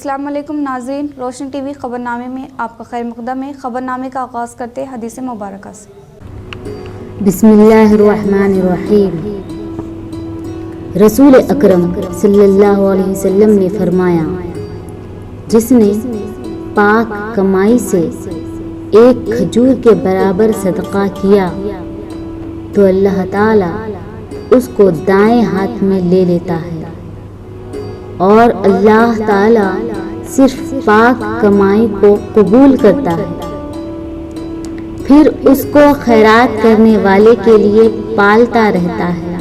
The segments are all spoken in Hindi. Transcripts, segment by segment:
अस्सलाम वालेकुम नाज़रीन, रोशन टीवी ख़बरनामे में आपका खैर मक़दम है। ख़बरनामे का आगाज़ करते हैं हदीस मुबारक से। बिस्मिल्लाहिर्रहमानिर्रहीम। रसूल अकरम सल्लल्लाहु अलैहि वसल्लम ने फरमाया, जिसने पाक कमाई से एक खजूर के बराबर सदका किया तो अल्लाह ताला उसको दाएं हाथ में ले लेता है और अल्लाह ताला सिर्फ पाक कमाई को कबूल करता है, फिर उसको खैरात करने वाले के लिए पालता रहता है,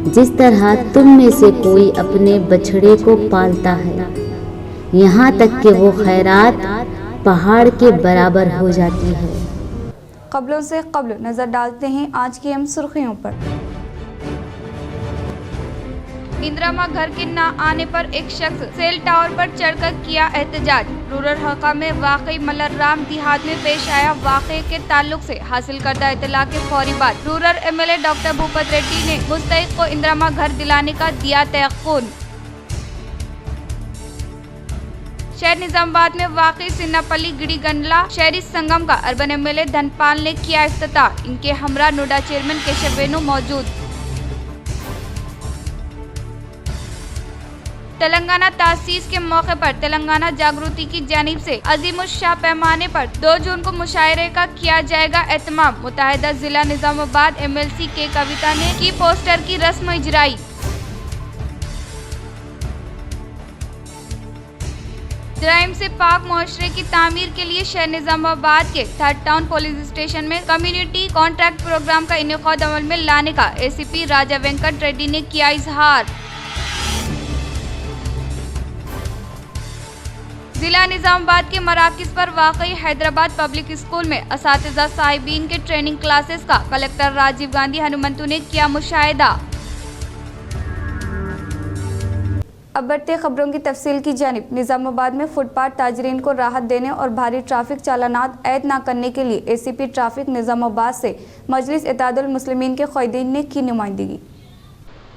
जिस तरह तुम में से कोई अपने बछड़े को पालता है, यहाँ तक कि वो खैरात पहाड़ के बराबर हो जाती है। खबरों से कब्ल नज़र डालते हैं आज की अहम सुर्खियों पर। इंदिरा घर के न आने पर एक शख्स सेल टावर पर चढ़कर किया एहतजाज। रूरल हल्का में वाकई मल्लराम देहात में पेश आया वाक़े के ताल्लुक से हासिल करदा इत्तला के फौरी बाद rural MLA doctor Bhupat Reddy ने मुस्तहिक को इंदिरा घर दिलाने का दिया तयक़ुन। शहर निजामाबाद में वाक़ई सिन्नापल्ली गिड़ी गंडला शहरी संगम का अर्बन एमएलए धनपाल ने किया इफ्तिताह। इनके हमरा नोडा चेयरमैन केशव वेणु मौजूद। तेलंगाना तासीस के मौके पर तेलंगाना जागृति की जानिब से अजीमुश्शाह पैमाने पर 2 जून को मुशायरे का किया जाएगा एहतमाम। मुत्तहिदा जिला निजामाबाद एमएलसी के कविता ने की पोस्टर की रस्म इजराई। जराइम से पाक मुआशरे की तामीर के लिए शहर निजामाबाद के थर्ड टाउन पुलिस स्टेशन में कम्युनिटी कॉन्ट्रैक्ट प्रोग्राम का इनेकाद अमल में लाने का एसीपी राजा वेंकट रेड्डी ने किया इजहार। जिला निजामाबाद के मराकिज पर वाकई हैदराबाद पब्लिक स्कूल में असातिज़ा साहिबीन के ट्रेनिंग क्लासेस का कलेक्टर राजीव गांधी हनुमंतु ने किया मुशाहिदा। अब बढ़ते खबरों की तफसील की जानिब। निजामाबाद में फुटपाथ ताजरीन को राहत देने और भारी ट्रैफिक चालानात ऐद न करने के लिए एसीपी ट्रैफिक निजामाबाद से मजलिस इत्तेहादुल मुस्लिमीन के क़ायदीन ने की नुमाइंदगी।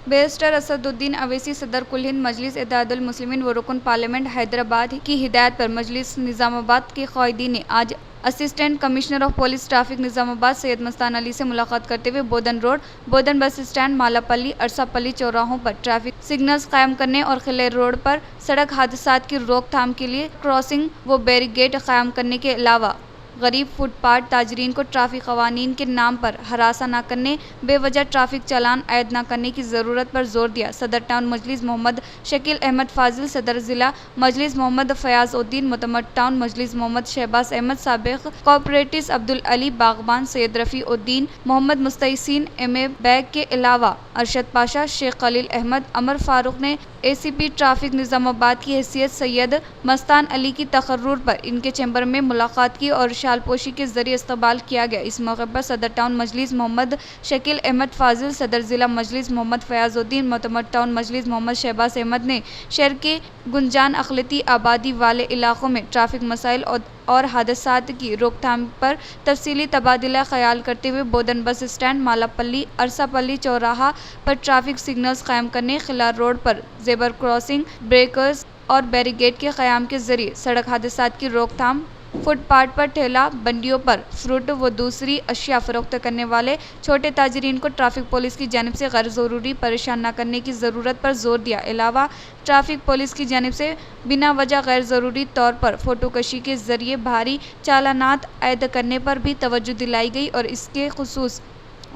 बैरिस्टर असदुद्दीन अवैसी सदर कुल हिंद मजलिस इत्तेहादुल मुस्लिमीन व रुकन पार्लियामेंट हैदराबाद की हिदायत पर मजलिस निजामाबाद के क़ायदीन ने आज assistant commissioner of police traffic Nizamabad Syed Mastan Ali से मुलाकात करते हुए बोधन रोड, बोधन बस स्टैंड, मालापल्ली, अरसापल्ली चौराहों पर ट्रैफिक सिग्नल्स कायम करने और खिले रोड पर सड़क हादसात की रोकथाम के लिए क्रॉसिंग व बैरिकेड कायम करने के अलावा गरीब फुटपाथ ताजरीन को ट्रैफिक कवानीन के नाम पर हरासा न करने, बेवजह ट्रैफिक चालान ऐद न करने की ज़रूरत पर जोर दिया। सदर टाउन मजलिस मोहम्मद शकील अहमद फाजिल, सदर ज़िला मजलिस मोहम्मद फयाज उद्दीन, मुतमद टाउन मजलिस मोहम्मद शहबाज अहमद, साबिक़ कोऑपरेटिव अब्दुल अली बागबान, सैयद रफ़ी उद्दीन, मोहम्मद मुस्तैसीन एम.ए. बैग के अलावा अरशद पाशा, शेख खलील अहमद, अमर फारूक ने एसीपी ट्रैफिक निजामाबाद की हैसियत सैयद मस्तान अली की तकर्रुर पर इनके चैम्बर में मुलाकात की और शालपोशी के जरिए इस्तकबाल किया गया। इस मौके पर सदर टाउन मजलिस मोहम्मद शकील अहमद फाजिल, सदर ज़िला मजलिस मोहम्मद फयाजुद्दीन, मुतमद टाउन मजलिस मोहम्मद शहबाज अहमद ने शहर के गुंजान अक़लियती आबादी वाले इलाकों में ट्रैफिक मसाइल और हादसात की रोकथाम पर तफसीली तबादला ख्याल करते हुए बोधन बस स्टैंड, मालापल्ली, अरसापल्ली चौराहा पर ट्रैफिक सिग्नल्स कायम करने, खिलार रोड पर जेबर क्रॉसिंग, ब्रेकर्स और बैरिकेड के क़याम के जरिए सड़क हादसात की रोकथाम, फुटपाथ पर ठेला बंडियों पर फ्रूट व दूसरी अशिया फरोख्त करने वाले छोटे ताजरीन को ट्रैफिक पुलिस की जानिब से गैर ज़रूरी परेशान न करने की ज़रूरत पर जोर दिया। अलावा ट्रैफिक पुलिस की जानिब से बिना वजह गैर ज़रूरी तौर पर फ़ोटोकशी के ज़रिए भारी चालानात ऐद करने पर भी तवज्जो दिलाई गई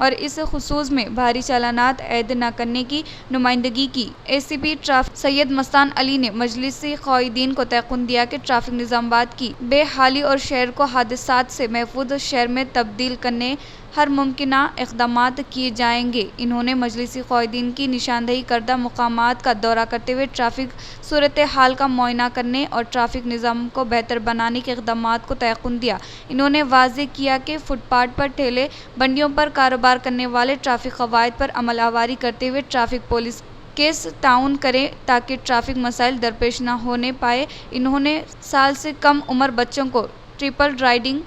और इस खुसूस में भारी चालानात ऐद न करने की नुमाइंदगी की। एसीपी ट्रैफिक सैयद मस्तान अली ने मजलिस क़ायदीन को तयक़ुन दिया कि ट्रैफिक निजामाबाद की बेहाली और शहर को हादसात से महफूज शहर में तब्दील करने हर मुमकिना इक़दामात किए जाएंगे। इन्होंने मजलिसी क़ायदीन की निशानदही करदा मकामात का दौरा करते हुए ट्रैफिक सूरत हाल का मुआयना करने और ट्रैफिक निज़ाम को बेहतर बनाने के इक़दामात को तयक़ुन दिया। इन्होंने वाज़ेह किया कि फुटपाथ पर ठेले बंडियों पर कारोबार करने वाले ट्रैफिक क़वाइद पर अमल आवारी करते हुए ट्रैफिक पुलिस के ताउन करें ताकि ट्रैफिक मसाइल दरपेश न होने पाए। इन्होंने साल से कम उम्र बच्चों को ट्रिपल राइडिंग,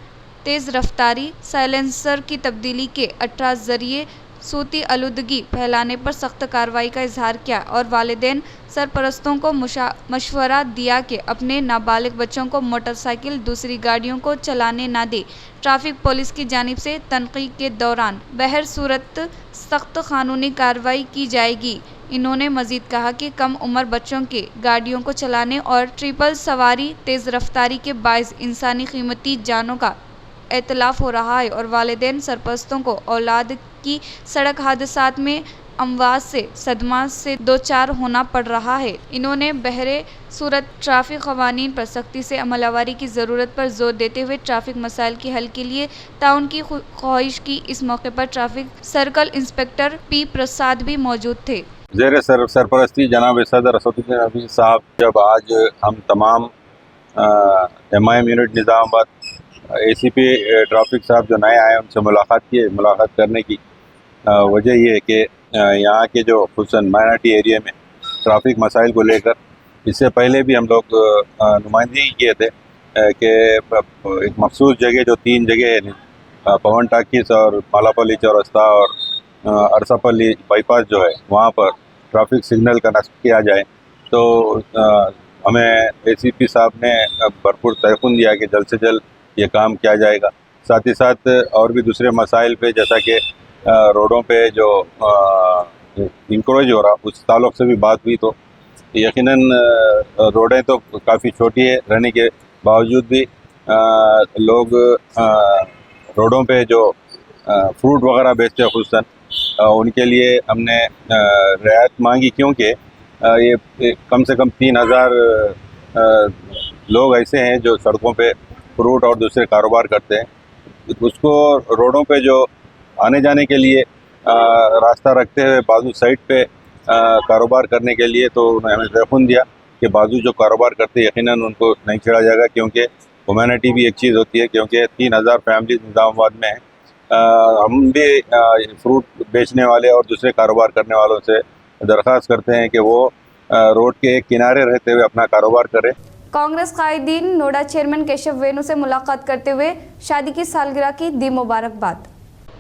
तेज़ रफ्तारी, साइलेंसर की तब्दीली के 18 ज़रिए सूती आलूदगी फैलाने पर सख्त कार्रवाई का इजहार किया और वालिदैन सरपरस्तों को मशवरा दिया कि अपने नाबालिग बच्चों को मोटरसाइकिल दूसरी गाड़ियों को चलाने ना दे। ट्रैफिक पुलिस की जानिब से तनकीद के दौरान बहर सूरत सख्त कानूनी कार्रवाई की जाएगी। इन्होंने मजीद कहा कि कम उम्र बच्चों के गाड़ियों को चलाने और ट्रिपल सवारी तेज़ रफ्तारी के बायस इंसानी कीमती जानों का इतलाफ हो रहा है और वालिदैन सरपरस्तों को औलाद की सड़क हादसात में अमवात से सदमा से दो चार होना पड़ रहा है। इन्होंने बहरे सूरत ट्रैफिक कवानीन पर सख्ती से अमलावरी की ज़रूरत पर जोर देते हुए ट्रैफिक मसाइल के हल के लिए ताउन की ख्वाहिश की। इस मौके पर ट्रैफिक सर्कल इंस्पेक्टर पी प्रसाद भी मौजूद थे। ज़ेर सरपरस्ती जनाब सदर असदुद्दीन हफीज़ साहब, जब आज हम तमाम MIM unit Nizamabad ACP traffic साहब जो नए आए उनसे मुलाकात किए। मुलाकात करने की वजह ये है कि यहाँ के जो खुसूसन माइनॉरिटी एरिया में ट्रैफिक मसाइल को लेकर इससे पहले भी हम लोग नुमाइंदगी किए थे कि एक मखसूस जगह जो 3 जगह है, पवन टाकिस और मालापल्ली चौरस्ता और अरसापल्ली बाईपास जो है, वहाँ पर ट्रैफिक सिग्नल का नस्ब किया जाए। तो हमें ACP साहब ने भरपूर तयक़ुन दिया कि जल्द से जल्द ये काम किया जाएगा। साथ ही साथ और भी दूसरे मसाइल पे, जैसा कि रोडों पे जो इंक्रोच हो रहा, उस ताल्लुक़ से भी बात हुई। तो यकीनन रोडें तो काफ़ी छोटी है रहने के बावजूद भी लोग रोडों पे जो फ्रूट वगैरह बेचते हैं खुसूसन, उनके लिए हमने रियायत मांगी, क्योंकि ये कम से कम 3000 लोग ऐसे हैं जो सड़कों पे फ्रूट और दूसरे कारोबार करते हैं। उसको रोडों पे जो आने जाने के लिए रास्ता रखते हुए बाजू साइड पे कारोबार करने के लिए, तो उन्होंने हमें तयक़ुन दिया कि बाजू जो कारोबार करते हैं यकीनन उनको नहीं छेड़ा जाएगा, क्योंकि ह्यूमैनिटी भी एक चीज़ होती है। क्योंकि 3000 फैमिलीज निज़ामाबाद में हैं। हम भी फ्रूट बेचने वाले और दूसरे कारोबार करने वालों से दरख्वास्त करते हैं कि वो रोड के एक किनारे रहते हुए अपना कारोबार करें। कांग्रेस कायदीन नोडा चेयरमैन केशव वेणु से मुलाकात करते हुए शादी की सालगिरह की दी मुबारकबाद।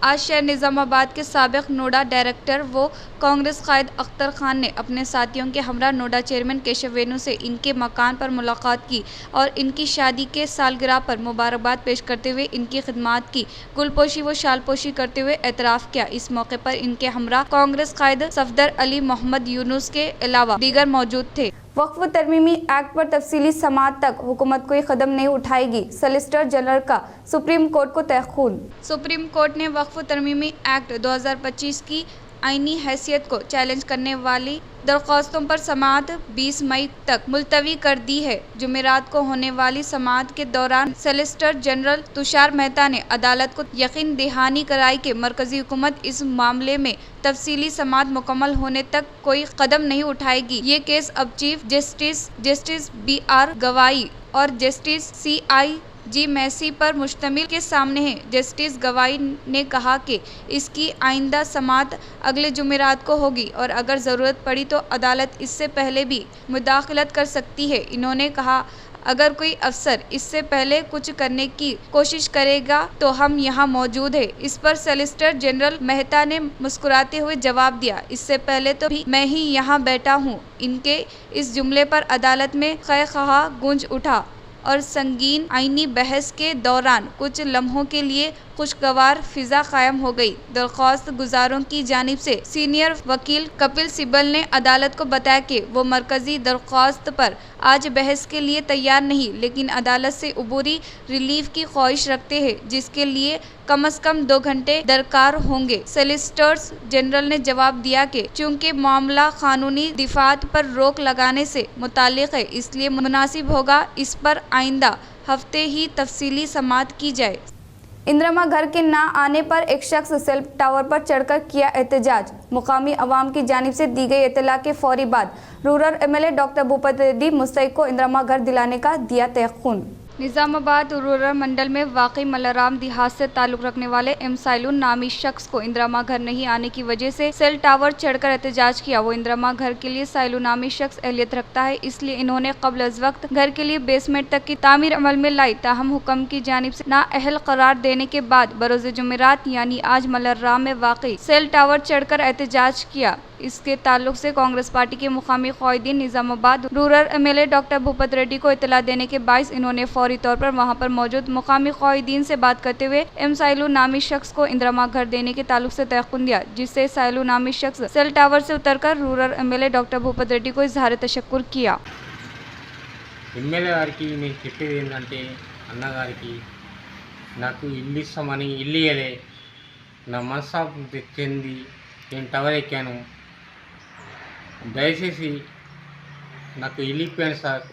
आज शहर निज़ामाबाद के साबिक़ नोडा डायरेक्टर व कांग्रेस कायद अख्तर खान ने अपने साथियों के हमरा नोडा चेयरमैन केशव वेणु से इनके मकान पर मुलाकात की और इनकी शादी के सालगिरह पर मुबारकबाद पेश करते हुए इनकी खिदमात की गुलपोशी व शालपोशी करते हुए एतराफ़ किया। इस मौके पर इनके हमरा कांग्रेस कायद सफदर अली मोहम्मद यूनुस के अलावा दीगर मौजूद थे। वक्फ तरमीमी एक्ट पर तफसीली समाअत तक हुकूमत कोई कदम नहीं उठाएगी, सॉलिसिटर जनरल का सुप्रीम कोर्ट को तहख़्ख़ुन। सुप्रीम कोर्ट ने वक्फ तरमीमी एक्ट 2025 की आईनी हैसियत को चैलेंज करने वाली दरख्वास्तों पर समाअत 20 मई तक मुलतवी कर दी है। जुमेरात को होने वाली समाअत के दौरान सॉलिसिटर जनरल तुषार मेहता ने अदालत को यकीन दहानी कराई कि मरकजी हुकूमत इस मामले में तफसीली समाअत मुकम्मल होने तक कोई कदम नहीं उठाएगी। ये केस अब चीफ जस्टिस BR गवाई और जस्टिस CIG मैसी पर मुश्तमिल के सामने है। जस्टिस गवाई ने कहा कि इसकी आइंदा समाअत अगले जुमेरात को होगी और अगर ज़रूरत पड़ी तो अदालत इससे पहले भी मुदाखलत कर सकती है। इन्होंने कहा, अगर कोई अफसर इससे पहले कुछ करने की कोशिश करेगा तो हम यहाँ मौजूद है। इस पर सॉलिसिटर जनरल मेहता ने मुस्कुराते हुए जवाब दिया, इससे पहले तो भी मैं ही यहाँ बैठा हूँ। इनके इस जुमले पर अदालत में खैखहा गूंज उठा और संगीन आईनी बहस के दौरान कुछ लम्हों के लिए खुशगवार फिजा कायम हो गई। दरख्वास्त गुजारों की जानिब से सीनियर वकील कपिल सिब्बल ने अदालत को बताया कि वो मरकजी दरख्वास्त पर आज बहस के लिए तैयार नहीं, लेकिन अदालत से उबूरी रिलीफ की ख्वाहिश रखते हैं, जिसके लिए कम से कम 2 घंटे दरकार होंगे। सॉलिसिटर्स जनरल ने जवाब दिया कि चूंकि मामला कानूनी दिफात पर रोक लगाने से मुताल्लिक है, इसलिए मुनासिब होगा इस पर आइंदा हफ्ते ही तफसीली समाअत की जाए। इंदिरा घर के ना आने पर एक शख्स सेल टावर पर चढ़कर किया एहतजाज। मुकामी अवाम की जानिब से दी गई इत्तला के फौरी बाद rural MLA doctor Bhupat Reddy मुस्तैक को इंदिरा घर दिलाने का दिया तयक़ुन। निजामाबाद रूरल मंडल में वाकई मल्लाराम देहात से ताल्लुक रखने वाले एम साइलून नामी शख्स को इंदिरामा घर नहीं आने की वजह से सेल टावर चढ़कर एहतजाज किया। वो इंदिरामा घर के लिए साइलून नामी शख्स अहलियत रखता है, इसलिए इन्होंने कब्ल अज वक्त घर के लिए बेसमेंट तक की तामीर अमल में लाई। ताहम हुक्म की जानिब से नाअहल करार देने के बाद बरोज़ जुमेरात यानी आज मल्लाराम में वाकई सेल टावर चढ़कर एहतजाज किया। इसके ताल्लुक से कांग्रेस पार्टी के मुकामी क़ायदीन Nizamabad rural MLA doctor Bhupat Reddy को इत्तला देने के बाइस इन्होंने फौरी तौर पर वहां पर मौजूद मुकामी क़ायदीन से बात करते हुए एम साइलून नामी शख्स को इंदिरामा घर देने के ताल्लुक से तयक़ुन दिया, जिससे साइलून नामी शख्स सेल टावर से उतरकर rural MLA doctor Bhupat Reddy को इजहार तशक्कुर किया। ఎమ్మెల్యే గారికి నేను చెప్పేది ఏంటంటే, అన్నగారికి నాకు ఇల్లు ఇస్తామని ఇల్లు ఇవ్వలే, నా మనస్తాపం చెంది నేను టవర్ ఎక్కాను. దయచేసి నాకు ఇల్లు ఇప్పాను సార్.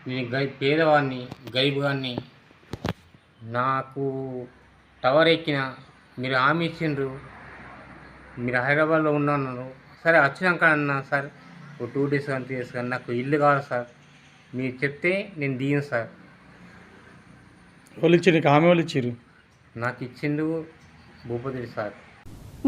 నేను పేదవాడిని, గరీబ్ గారిని. నాకు టవర్ ఎక్కిన మీరు హామీ ఇచ్చిండ్రు, మీరు హైదరాబాద్లో ఉన్నాను. సరే వచ్చినాక అన్నా సార్, ఒక 2 days కానీ 3 days కానీ నాకు ఇల్లు కావాలి సార్, మీరు చెప్తే నేను దిగను సార్. వాళ్ళు ఇచ్చారు, ఆమె వాళ్ళు ఇచ్చారు, నాకు ఇచ్చిండు భూపతి సార్.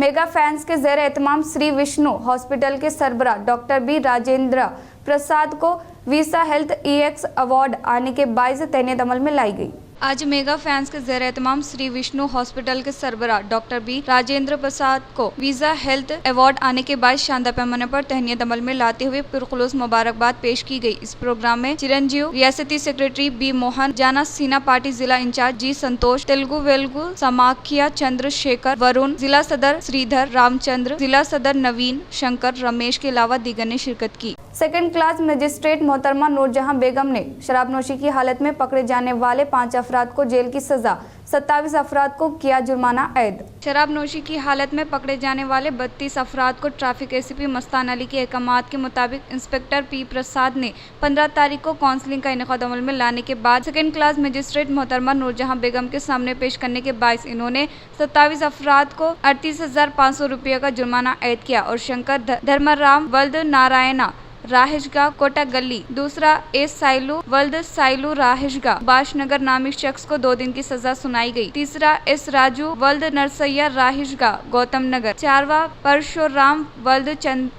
मेगा फैंस के ज़ेर एहतमाम श्री विष्णु हॉस्पिटल के सरबरा डॉक्टर बी राजेंद्र प्रसाद को वीसा हेल्थ EX अवार्ड आने के बाइस तहनीत अमल में लाई गई। आज मेगा फैंस के ज़ेर एहतमाम श्री विष्णु हॉस्पिटल के सरबरा डॉक्टर बी राजेंद्र प्रसाद को वीजा हेल्थ अवार्ड आने के बाद शानदार पैमाने पर तहनीत अमल में लाते हुए पुरखुलूस मुबारकबाद पेश की गई। इस प्रोग्राम में चिरंजीव, रियासती सेक्रेटरी बी मोहन, जाना सीना पार्टी जिला इंचार्ज जी संतोष, तेलुगु वेलगु समाखिया चंद्रशेखर, वरुण, जिला सदर श्रीधर, रामचंद्र, जिला सदर नवीन, शंकर, रमेश के अलावा दीगर ने शिरकत की। सेकंड क्लास मजिस्ट्रेट मोहतरमा नूरजहां बेगम ने शराबनोशी की हालत में पकड़े जाने वाले 5 अफराद को जेल की सजा, 27 अफराद को किया जुर्माना ऐद। शराबनोशी की हालत में पकड़े जाने वाले 32 अफराद को ट्रैफिक ACP मस्तान अली के अहकामात के मुताबिक इंस्पेक्टर P प्रसाद ने 15 तारीख को काउंसलिंग का इनेकाद अमल में लाने के बाद सेकंड क्लास मजिस्ट्रेट मोहतरमा नूरजहां बेगम के सामने पेश करने के बायस इन्होंने 27 अफराद को 38,500 रुपये का जुर्माना ऐद किया और शंकर धर्मराम वल्द नारायणा राहिशगा कोटा गली, दूसरा एस साइलू वल्द साइलू राहिशगा बाशनगर नामी शख्स को 2 दिन की सजा सुनाई गई। तीसरा एस राजू वल्द नरसैया राहिशगा गौतम नगर, चारवा परशुराम वल्द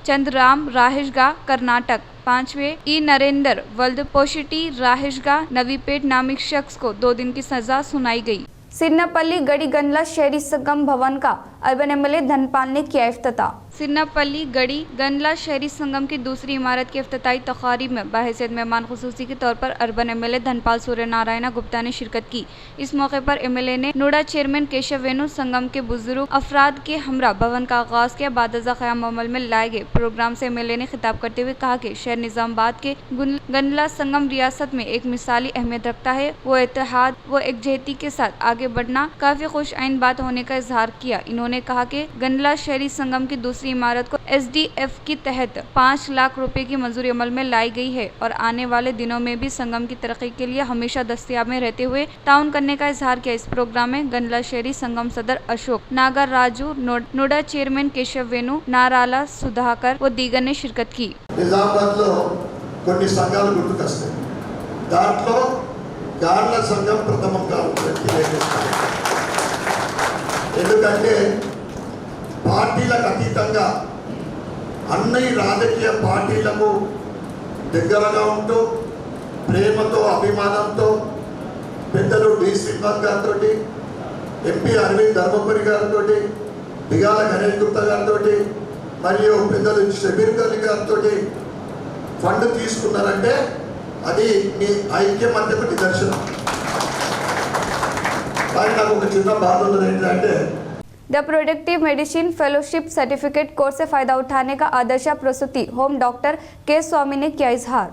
चंद्राम राहिशगा कर्नाटक, 5वें ई नरेंद्र वल्द पोशिटी राहिशगा नवीपेट नामी शख्स को 2 दिन की सजा सुनाई गई। सिन्नापल्ली गड़ी गंडला शहरी संगम भवन का अर्बन एमएलए धनपाल ने किया इफ्तिताह। सिन्नापल्ली गड़ी गंडला शहरी संगम की दूसरी इमारत के इफ्तिताई तकारीब में बहैसियत मेहमान खुसूसी के तौर पर अर्बन एमएलए धनपाल सूर्य नारायण गुप्ता ने शिरकत की। इस मौके पर एमएलए ने नोडा चेयरमैन केशव वेणु, संगम के बुजुर्ग अफराद के हमरा भवन का आगाज किया। बादजा क़याम अमल में लाए गए प्रोग्राम से एमएलए ने खिताब करते हुए कहा कि शहर निजामाबाद के गंडला संगम रियासत में एक मिसाली अहमियत रखता है। वो इत्तेहाद व एकजहती के साथ आगे बढ़ना काफी खुश आइन बात होने का इजहार किया। इन्होंने कहा कि गंडला शहरी संगम की दूसरी इमारत को SDF की तहत 5 लाख रुपए की मंजूरी अमल में लाई गई है और आने वाले दिनों में भी संगम की तरक्की के लिए हमेशा दस्तयाब में रहते हुए ताउन करने का इजहार किया। इस प्रोग्राम में गंडला शहरी संगम सदर अशोक, नागर राजू, नोडा चेयरमैन केशव वेणु, नाराला सुधाकर व दीगर ने शिरकत की। నిజామాబాద్లో కొన్ని సంఘాలు గుర్తుకొస్తాయి. దాంట్లో గార్ల సంఘం ప్రథమంగా ఎందుకంటే పార్టీలకు అతీతంగా అన్ని రాజకీయ పార్టీలకు దగ్గరగా ఉంటూ ప్రేమతో అభిమానంతో పెద్దలు డి శ్రీనివాస్ గారితో, ఎంపీ అరవింద్ ధర్మపురి గారితో, దిగాల గణేష్ గుప్తా గారితో మరియు పెద్దలు షబీర్ అలీ గారితో ఫండ్ తీసుకున్నారంటే అది మీ ఐక్యమత్యకు నిదర్శనం. కానీ నాకు ఒక చిన్న బాధ ఉన్నది ఏంటంటే the productive medicine fellowship certificate course से फायदा उठाने का आदर्श प्रसूति होम डॉक्टर के स्वामी ने किया इजहार।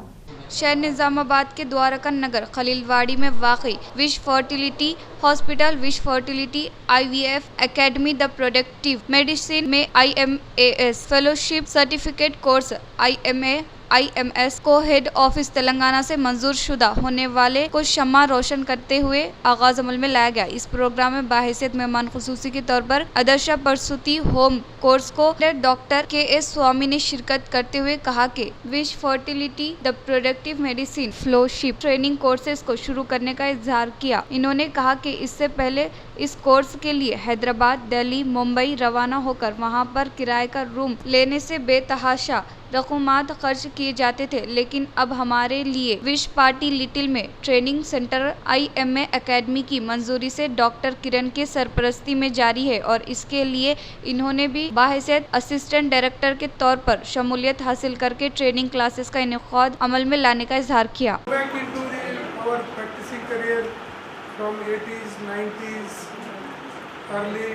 शहर निजामाबाद के द्वारका नगर खलीलवाड़ी में वाक़ई विश्व फर्टिलिटी हॉस्पिटल, विश्व fertility IVF academy the productive medicine में IMAS fellowship certificate course IMA IMS को हेड ऑफिस तेलंगाना से मंजूर शुदा होने वाले को शम्मा रोशन करते हुए आगाज अमल में लाया गया। इस प्रोग्राम में बाहिसियत मेहमान खुसूसी के तौर पर आदर्शा प्रसूति होम कोर्स को डॉक्टर KS स्वामी ने शिरकत करते हुए कहा कि wish fertility the productive medicine fellowship training courses को शुरू करने का इजहार किया। इन्होंने कहा कि इससे पहले इस कोर्स के लिए हैदराबाद, दिल्ली, मुंबई रवाना होकर वहां पर किराए का रूम लेने से बेतहाशा रकूमात खर्च किए जाते थे, लेकिन अब हमारे लिए विश पार्टी लिटिल में ट्रेनिंग सेंटर IMA एकेडमी की मंजूरी से डॉक्टर किरण के सरपरस्ती में जारी है और इसके लिए इन्होंने भी बाहिसियत असिस्टेंट डायरेक्टर के तौर पर शमूलियत हासिल करके ट्रेनिंग क्लासेस का इनेकाद अमल में लाने का इजहार किया। Back into our practicing career from 80s, 90s, early.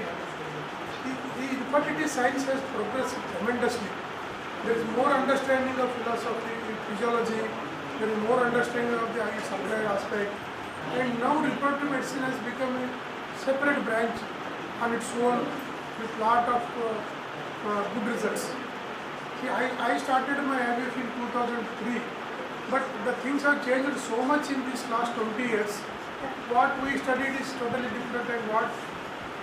The infertility science has progressed tremendously. There is more understanding of philosophy, physiology, there is more understanding of the supply aspect, and now reproductive medicine has become a separate branch on its own with lot of good results. See, I started my IVF in 2003, but the things have changed so much in these last 20 years. What we studied is totally different and what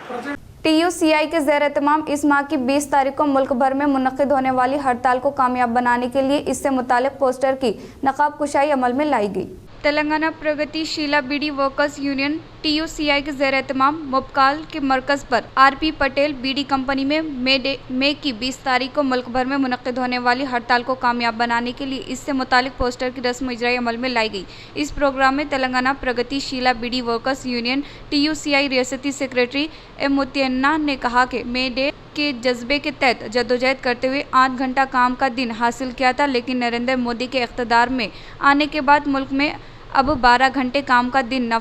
present TUCI के ज़ेर एहतमाम इस माह की 20 तारीख को मुल्क भर में मुनक़िद होने वाली हड़ताल को कामयाब बनाने के लिए इससे मुतालिक पोस्टर की नकाब कुशाई अमल में लाई गई। Telangana Pragatishila beedi workers union TUCI के ज़ेर एहतमाम मुबकाल के मरकज़ पर RP पटेल बीडी कंपनी में मई की 20 तारीख को मुल्क भर में मुनक़िद होने वाली हड़ताल को कामयाब बनाने के लिए इससे मुतालिक पोस्टर की रस्म इजराई अमल में लाई गई। इस प्रोग्राम में Telangana Pragatishila beedi workers union TUCI रियासती सेक्रेटरी मुतियन्ना ने कहा कि मे डे के जज्बे के तहत जद्दोजहद करते हुए 8 घंटा काम का दिन हासिल किया था, लेकिन नरेंद्र मोदी के इक़्तिदार में आने के बाद मुल्क में अब 12 घंटे काम का दिन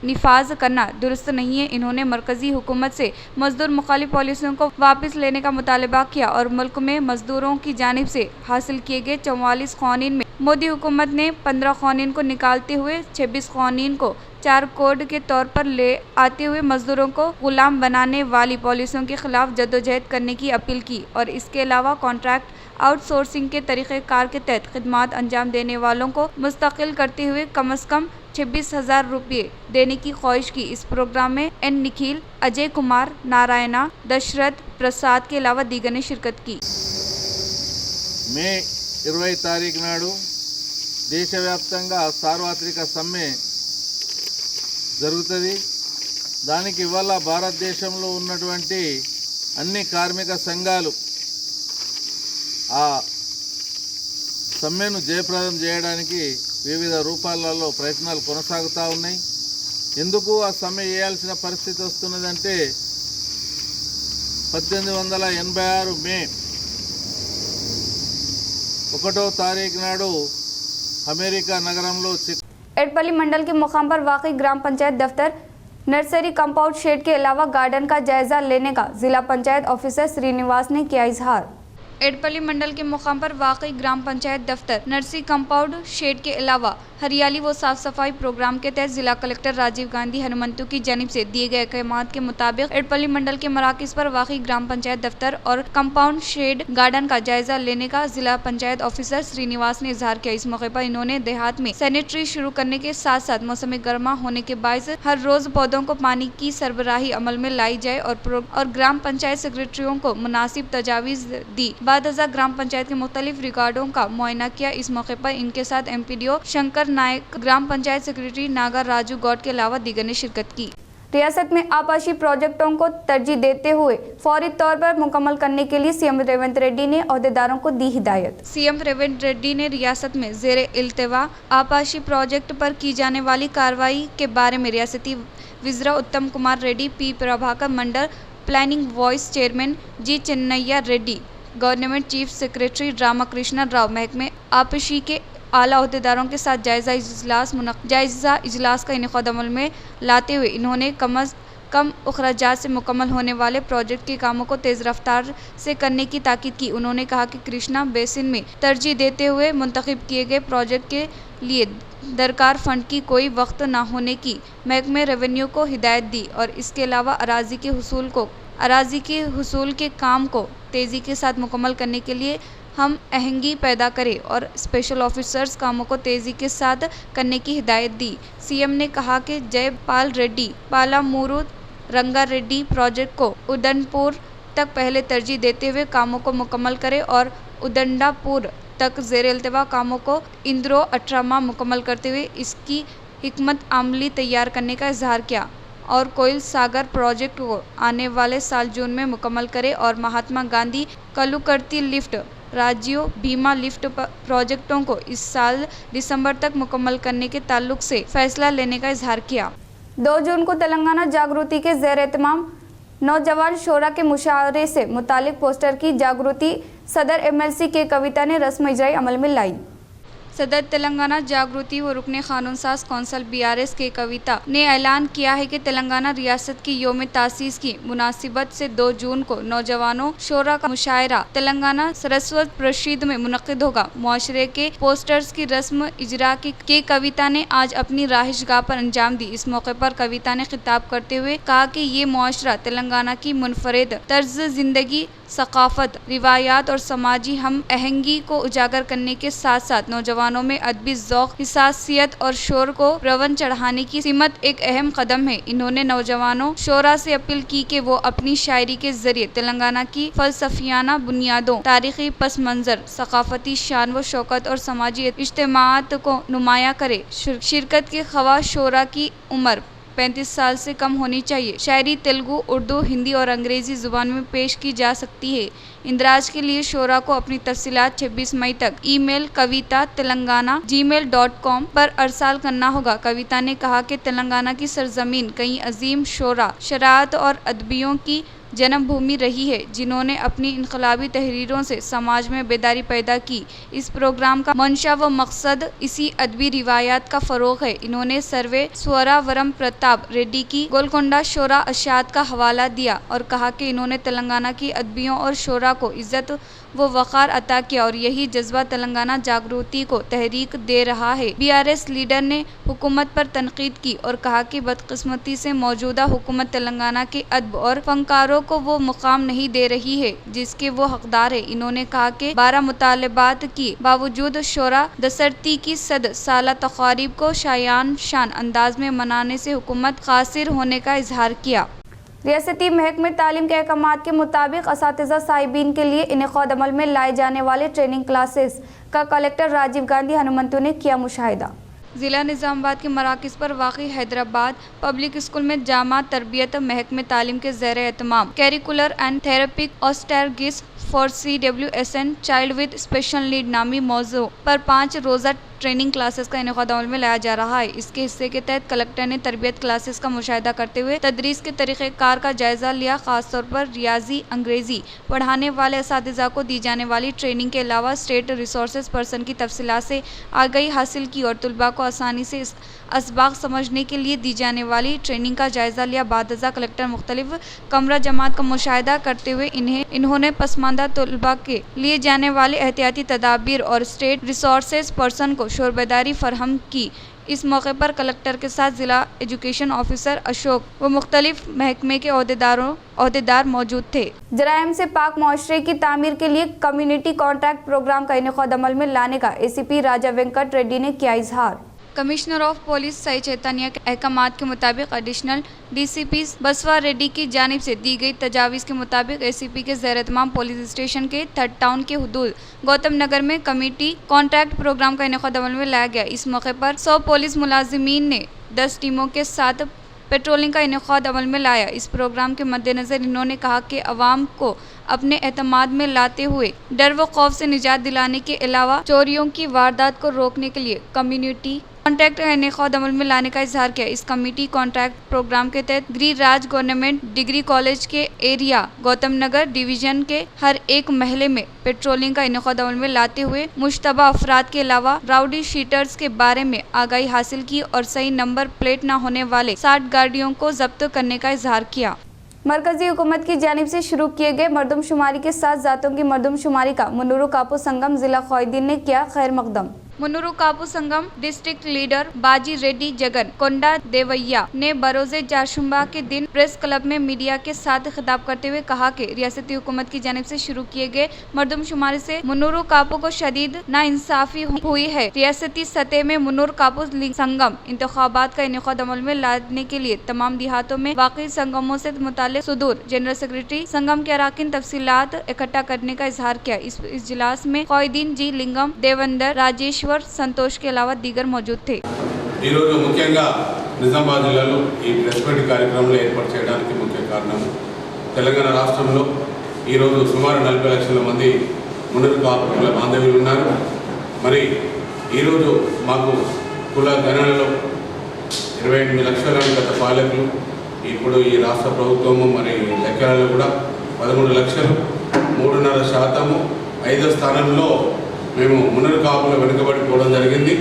निफाज करना दुरुस्त नहीं है। इन्होंने मरकज़ी हुकूमत से मजदूर मुखालिफ पॉलिसियों को वापस लेने का मुतालबा किया और मुल्क में मजदूरों की जानिब से हासिल किए गए 44 क़वानीन में मोदी हुकूमत ने 15 क़वानीन को निकालते हुए 26 क़वानीन को 4 कोड के तौर पर ले आते हुए मजदूरों को गुलाम बनाने वाली पॉलिसियों के खिलाफ जद्दोजहद करने की अपील की और इसके अलावा कॉन्ट्रैक्ट आउटसोर्सिंग के तरीक़ेकार के तहत खिदमात अंजाम देने वालों को मुस्तकिल करते हुए कम अज़ कम 26,000 रुपये देने की ख्वाहिश की। इस प्रोग्राम में N निखिल, अजय कुमार, नारायणा, दशरथ प्रसाद के अलावा दीगर ने शिरकत की। మే 20 తారీఖు నాడు దేశవ్యాప్తంగా సార్వత్రిక సమ్మె జరుగుతుంది। దానికి ఇవాళ భారతదేశంలో ఉన్నటువంటి అన్ని కార్మిక సంఘాలు ఆ సమ్మెను జయప్రదం చేయడానికి వివిధ రూపాలలో ప్రయత్నాలు కొనసాగుతూ ఉన్నాయి। ఎందుకు ఆ సమ్మె చేయాల్సిన పరిస్థితి వస్తున్నదంటే 1886 మే 1వ తారీఖు నాడు अमेरिका नगरंलो एडपल्ली मंडल के मुकाम पर वाकई ग्राम पंचायत दफ्तर नर्सरी कंपाउंड शेड के अलावा गार्डन का जायजा लेने का जिला पंचायत ऑफिसर श्रीनिवास ने किया इजहार। एडपल्ली मंडल के मुकाम पर वाकई ग्राम पंचायत दफ्तर नर्सरी कंपाउंड शेड के अलावा हरियाली व साफ सफाई प्रोग्राम के तहत जिला कलेक्टर राजीव गांधी हनुमंतु की जानिब से दिए गए अहकामात के मुताबिक एडपल्ली मंडल के मराकज़ पर वाकई ग्राम पंचायत दफ्तर और कंपाउंड शेड गार्डन का जायजा लेने का जिला पंचायत ऑफिसर श्रीनिवास ने इजहार किया। इस मौके पर इन्होंने देहात में सैनिटरी शुरू करने के साथ साथ मौसम गर्मा होने के बायस हर रोज पौधों को पानी की सरबराही अमल में लाई जाए और ग्राम पंचायत सेक्रेटरियों को मुनासिब तजावीज़ दी। बाद ग्राम पंचायत के मुख्तलिफ रिकॉर्डों का मुआयना किया। इस मौके पर इनके साथ MPDO शंकर नायक, ग्राम पंचायत सेक्रेटरी नागर राजू गौड के अलावा दीगर ने शिरकत की। रियासत में आपाशी प्रोजेक्टों को तरजीह देते हुए फौरी तौर पर मुकम्मल करने के लिए सीएम रेवंत रेड्डी ने ओहदेदारों को दी हिदायत। सीएम रेवंत रेड्डी ने रियासत में ज़ेरे इल्तिवा आपाशी प्रोजेक्ट पर की जाने वाली कार्रवाई के बारे में रियासती वज़ीर Uttam Kumar Reddy, P Prabhakar Mandal, planning vice chairman G Channaiah Reddy, government chief secretary Ramakrishna Rao, महकमे आपाशी के आला अहदेदारों के साथ जायजा इजलास का इनेकाद अमल में लाते हुए इन्होंने कम अज़ कम अखराजात से मुकम्मल होने वाले प्रोजेक्ट के कामों को तेज़ रफ्तार से करने की ताकीद की। उन्होंने कहा कि कृष्णा बेसिन में तरजीह देते हुए मुंतखब किए गए प्रोजेक्ट के लिए दरकार फंड की कोई वक्त न होने की महकमे रेवेन्यू को हिदायत दी और इसके अलावा अराजी के हुसूल के काम को तेज़ी के साथ मुकम्मल करने के लिए हम आहंगी पैदा करें और स्पेशल ऑफिसर्स कामों को तेजी के साथ करने की हिदायत दी। सीएम ने कहा कि जयपाल रेड्डी पालामुरू रंगारेड्डी प्रोजेक्ट को उदनपुर तक पहले तरजीह देते हुए कामों को मुकम्मल करें और उदंडापुर तक ज़ेर-ए-इल्तिवा कामों को इंद्रो 18 माह मुकम्मल करते हुए इसकी हिकमत अमली तैयार करने का इजहार किया और कोयल सागर प्रोजेक्ट को आने वाले साल जून में मुकम्मल करें और महात्मा गांधी कलुकर्ती लिफ्ट राजीव भीमा लिफ्ट प्रोजेक्टों को इस साल दिसंबर तक मुकम्मल करने के ताल्लुक से फैसला लेने का इजहार किया। 2 जून को तेलंगाना जागृति के ज़ेर-ए-इत्माम नौजवान शोरा के मुशावरे से मुतालिक पोस्टर की जागृति सदर एमएलसी के कविता ने रस्म इजराई अमल में लाई। सदर तेलंगाना जागृति व रुकने कानून साज कौंसल बीआरएस के कविता ने ऐलान किया है कि तेलंगाना रियासत की योम तासीस की मुनासिबत से 2 जून को नौजवानों शोरा का मुशायरा तेलंगाना सरस्वत प्रसिद्ध में मुनक्किद होगा। मुआशरे के पोस्टर्स की रस्म इजरा के कविता ने आज अपनी राहिशगाह पर अंजाम दी। इस मौके पर कविता ने खिताब करते हुए कहा कि ये मुआशरा तेलंगाना की मुनफरिद तर्ज जिंदगी, सकाफत, रिवायात और समाजी हम आहंगी को उजागर करने के साथ साथ नौजवानों में अदबी ज़ौक़, हिसासियत और शोर को रवन चढ़ाने की सिमत एक अहम कदम है। इन्होंने नौजवानों शोरा से अपील की कि वो अपनी शायरी के जरिए तेलंगाना की फ़लसफ़ियाना बुनियादों, तारीख़ी पस मंज़र, सकाफती शान व शौकत और समाजी इज्तिमात को नुमाया करे। शिरकत के ख़वाह शोरा की उम्र 35 साल से कम होनी चाहिए। शायरी तेलुगु, उर्दू, हिंदी और अंग्रेज़ी ज़ुबान में पेश की जा सकती है। इंदराज के लिए शोरा को अपनी तफसीलात 26 मई तक ईमेल kavita.telangana@gmail.com पर अरसाल करना होगा। कविता ने कहा कि तेलंगाना की सरजमीन कई अजीम शोरा, शराअत और अदबियों की जन्मभूमि रही है, जिन्होंने अपनी इनकलाबी तहरीरों से समाज में बेदारी पैदा की। इस प्रोग्राम का मंशा व मकसद इसी अदबी रिवायात का फ़रोग़ है। इन्होंने सर्वे स्वरावरम प्रताप रेड्डी की गोलकोंडा शोरा अशात का हवाला दिया और कहा कि इन्होंने तेलंगाना की अदबियों और शोरा को इज़्ज़त वो वक़ार अता किया और यही जज्बा तेलंगाना जागृति को तहरीक दे रहा है। बीआरएस लीडर ने हुकूमत पर तनकीद की और कहा कि बदकिस्मती से मौजूदा हुकूमत तेलंगाना के अदब और फनकारों को वो मुकाम नहीं दे रही है जिसके वो हकदार है। इन्होंने कहा कि 12 मुतालबात के बावजूद शोरा दसरती की 100 साला तक़रीब को शायान शान अंदाज में मनाने से हुकूमत कासिर होने का इजहार किया। रियासती महकमे तालीम के अहकामात के मुताबिक असातिज़ा साहिबीन के लिए इनेक़ाद अमल में लाए जाने वाले ट्रेनिंग क्लासेस का कलेक्टर राजीव गांधी हनुमंतु ने किया मुशाहिदा। ज़िला निज़ामाबाद के मराकज़ पर वाक़ई हैदराबाद पब्लिक स्कूल में जामा तरबियत महकमे तालीम के ज़ेर-ए-इत्माम करिकुलर एंड थेरेपिक ऑस्टैर्गिस for CWSN child with special need नामी मौजू पर 5 रोज़ा ट्रेनिंग क्लासेस का इनेक़ाद अमल में लाया जा रहा है। इसके हिस्से के तहत कलेक्टर ने तरबियत क्लासेस का मुशाहिदा करते हुए तदरीस के तरीक़ेकार का जायज़ा लिया। ख़ासतौर पर रियाजी, अंग्रेज़ी पढ़ाने वाले असातिज़ा को दी जाने वाली ट्रेनिंग के अलावा स्टेट रिसोर्सेज पर्सन की तफसीलात से आगाही हासिल की और तुलबा को आसानी से इस असबाक समझने के लिए दी जाने वाली ट्रेनिंग का जायज़ा लिया। बादजा कलेक्टर मुख्तलिफ कमरा जमात का मुशाहिदा करते हुए इन्होंने पसमानदा तुलबा के लिए जाने वाले एहतियाती तदाबीर और स्टेट रिसोर्सेज पर्सन को शोरबेदारी फरहम की। इस मौके पर कलेक्टर के साथ जिला एजुकेशन ऑफिसर अशोक व मुख्तलिफ महकमे के ओहदेदार मौजूद थे। जराइम से पाक मुआशरे की तामीर के लिए कम्युनिटी कॉन्ट्रैक्ट प्रोग्राम का इनेक़ाद अमल में लाने का ACP राजा वेंकट रेड्डी ने किया इजहार। कमिश्नर ऑफ पुलिस सई चैतन्य के अहकामात के मुताबिक एडिशनल DCP बसवा रेड्डी की जानिब से दी गई तजावीज़ के मुताबिक ACP के ज़ेर-ए-इत्माम पुलिस स्टेशन के 3rd टाउन के हुदूद गौतम नगर में कमेटी कॉन्ट्रैक्ट प्रोग्राम का इनेक़ाद अमल में लाया गया। इस मौके पर 100 पुलिस मुलाजिमीन ने 10 टीमों के साथ पेट्रोलिंग का इनेक़ाद अमल में लाया। इस प्रोग्राम के मद्देनज़र इन्होंने कहा कि अवाम को अपने एतमाद में लाते हुए डर व खौफ से निजात दिलाने के अलावा चोरियों की वारदात को रोकने के लिए कम्युनिटी कॉन्ट्रैक्ट का इनेक़ाद अमल में लाने का इजहार किया। इस कमेटी कॉन्ट्रैक्ट प्रोग्राम के तहत गिरिराज गवर्नमेंट डिग्री कॉलेज के एरिया गौतम नगर डिवीजन के हर एक महल्ले में पेट्रोलिंग का इनेक़ाद अमल में लाते हुए मुश्तबा अफराद के अलावा राउडी शीटर्स के बारे में आगाही हासिल की और सही नंबर प्लेट न होने वाले 60 गाड़ियों को जब्त करने का इजहार किया। मरकजी हुकूमत की जानिब से शुरू किए गए मरदमशुमारी के 7 ज़ातों की मरदमशुमारी का मुन्नूर कापू संगम ज़िला क़ायदीन ने किया खैर मकदम। मुन्नूरू कापू संगम डिस्ट्रिक्ट लीडर बाजी रेड्डी जगन कोंडा देवैया ने बरोजे जाशुम्बा के दिन प्रेस क्लब में मीडिया के साथ खिताब करते हुए कहा कि रियासती हुकूमत की जानिब से शुरू किए गए मरदमशुमारी से मुन्नूरू कापू को शदीद नाइंसाफी हुई है। रियासती सतह में मुन्नूरू कापू संगम इंतखाबात का इनेकाद अमल में लाने के लिए तमाम देहातों में वाकई संगमों से मुताल्लिक सुदूर जनरल सेक्रेटरी संगम के अराकीन तफसीलात इकट्ठा करने का इजहार किया। इस इजलास में क़ायदीन जी लिंगम देवेंद्र राजेश्वर संतोष के अलावा दीगर मौजूद थे। मुख्యంగా నిజామాబాద్ జిల్లాలో ఈ ప్రెస్ మీట్ కార్యక్రమంలో ఏర్పాటు చేయడానికి ముఖ్య కారణం తెలంగాణ రాష్ట్రంలో ఈరోజు సుమారు 40 లక్షల మంది మున్నూరు కాపు కుల బాంధవ్యులు ఉన్నారు। మరి ఈరోజు మాకు కుల గణనలో 28 లక్షల గత పాలకులు ఇప్పుడు ఈ రాష్ట్ర ప్రభుత్వము మరి లెక్కలలో కూడా 13 లక్షలు 3.5% 5వ స్థానంలో మేము మున్నూరు కాపుల వెనుకబడిపోవడం జరిగింది।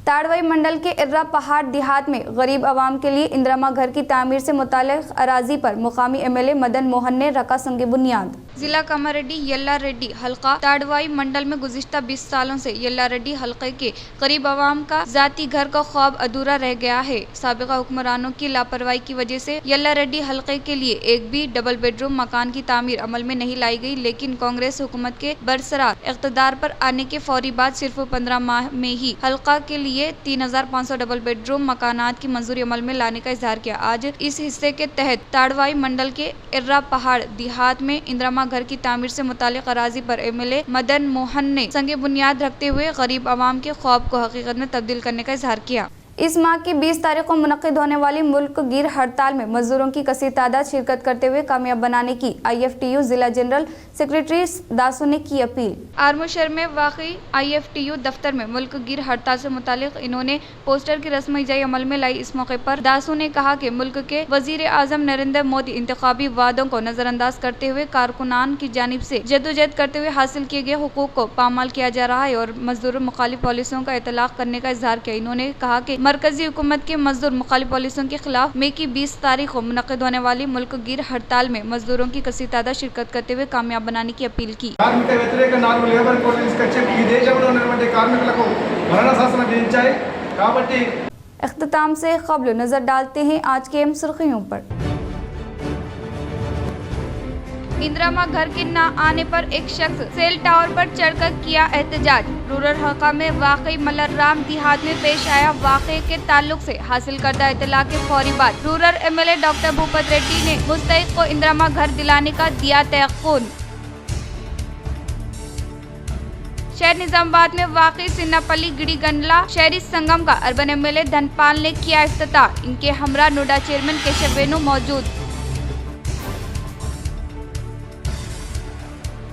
ताड़वाई मंडल के इर्रा पहाड़ देहात में गरीब आवाम के लिए इंदिरामा घर की तामीर से मुताल्लिक अराजी पर मुकामी एमएलए मदन मोहन ने रखा संग बुनियाद। जिला कामारेड्डी यल्ला रेड्डी हल्का ताड़वाई मंडल में गुज़िश्ता 20 सालों से यल्ला रेड्डी हल्के के गरीब आवाम का जाती घर का ख्वाब अधूरा रह गया है। साबिका हुक्मरानों की लापरवाही की वजह से यल्ला रेड्डी हल्के के लिए एक भी डबल बेडरूम मकान की तामीर अमल में नहीं लाई गई, लेकिन कांग्रेस हुकूमत के बरसरार इक़्तिदार पर आने के फौरी बाद सिर्फ 15 माह में ही हल्का के लिए 3500 डबल बेडरूम मकानात की मंजूरी अमल में लाने का इजहार किया। आज इस हिस्से के तहत ताड़वाई मंडल के इर्रा पहाड़ देहात में इंदिरामा घर की तामीर से मुताल्लिक अराजी पर एमएलए मदन मोहन ने संगे बुनियाद रखते हुए गरीब आवाम के ख्वाब को हकीकत में तब्दील करने का इजहार किया। इस माह की 20 तारीख को मुनक्किद होने वाली मुल्क गिर हड़ताल में मजदूरों की कसीर तादाद शिरकत करते हुए कामयाब बनाने की IFTU जिला जनरल सेक्रेटरी दासू ने की अपील। आर्मशहर में वाक़ई IFTU दफ्तर में मुल्क गिर हड़ताल से मुतालिक इन्होंने पोस्टर की रस्म इजाई अमल में लाई। इस मौके पर दासू ने कहा कि मुल्क के वजीर आजम नरेंद्र मोदी इंतखाबी वादों को नजरअंदाज करते हुए कारकुनान की जानिब से जद्दोजहद करते हुए हासिल किए गए हुकूक को पामाल किया जा रहा है और मजदूर मुखालिफ पॉलिसियों का इतलाक करने का इजहार किया। इन्होंने कहा कि मरकजी हुकूमत के मजदूर मुखालिफ पॉलिसियों के खिलाफ मई की 20 तारीख को मुनक्किद होने वाली मुल्क गिर हड़ताल में मजदूरों की कसीर तादाद शिरकत करते हुए कामयाब बनाने की अपील की। కార్మిక వ్యతిరేక 4 లేబర్ కోడ్లు తీసుకొచ్చి ఈ దేశంలో ఉన్నటువంటి కార్మికులకు మరణ శాసనం విధించాయి కాబట్టి इख्तिताम से क़ब्ल नजर डालते हैं आज के अहम सुर्खियों पर। इंदिरामा घर के न आने पर एक शख्स सेल टावर पर चढ़कर किया एहतजाज। रूरल हल्का में वाकई मल्लराम देहात में पेश आया वाक़े के ताल्लुक से हासिल करदा इतला के फौरी बाद rural MLA doctor Bhupat Reddy ने मुस्तैद को इंदिरामा घर दिलाने का दिया तयक़ुन। शहर निजामाबाद में वाकई सिन्नापल्ली गिड़ी गंडला शहरी संगम का अर्बन एमएलए धनपाल ने किया इफ्तिताह। इनके हमरा नोडा चेयरमैन केशव वेणु मौजूद।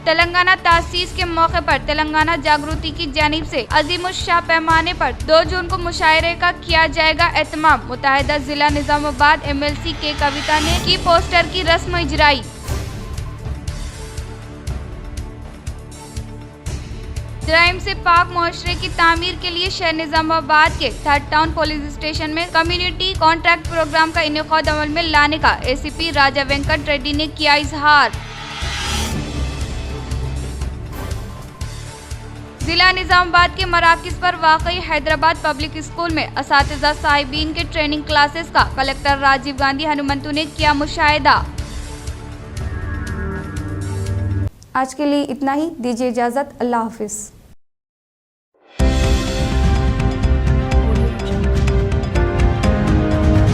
तेलंगाना तासीस के मौके पर तेलंगाना जागृति की जानिब से अजीमुश्शाह पैमाने पर 2 जून को मुशायरे का किया जाएगा एहतमाम। मुत्तहिदा जिला निजामाबाद MLC के कविता ने की पोस्टर की रस्म इजराई। जराइम से पाक मुआशरे की तामीर के लिए शहर निजामाबाद के 3rd टाउन पुलिस स्टेशन में कम्युनिटी कॉन्ट्रैक्ट प्रोग्राम का इनेकाद अमल में लाने का ACP राजा वेंकट रेड्डी ने किया इजहार। जिला निजामाबाद के मराकज़ पर वाक़ई हैदराबाद पब्लिक स्कूल में असातिज़ा साहिबीन के ट्रेनिंग क्लासेस का कलेक्टर राजीव गांधी हनुमंतु ने किया मुशाहिदा। आज के लिए इतना ही, दीजिए इजाज़त, अल्लाह हाफिज़।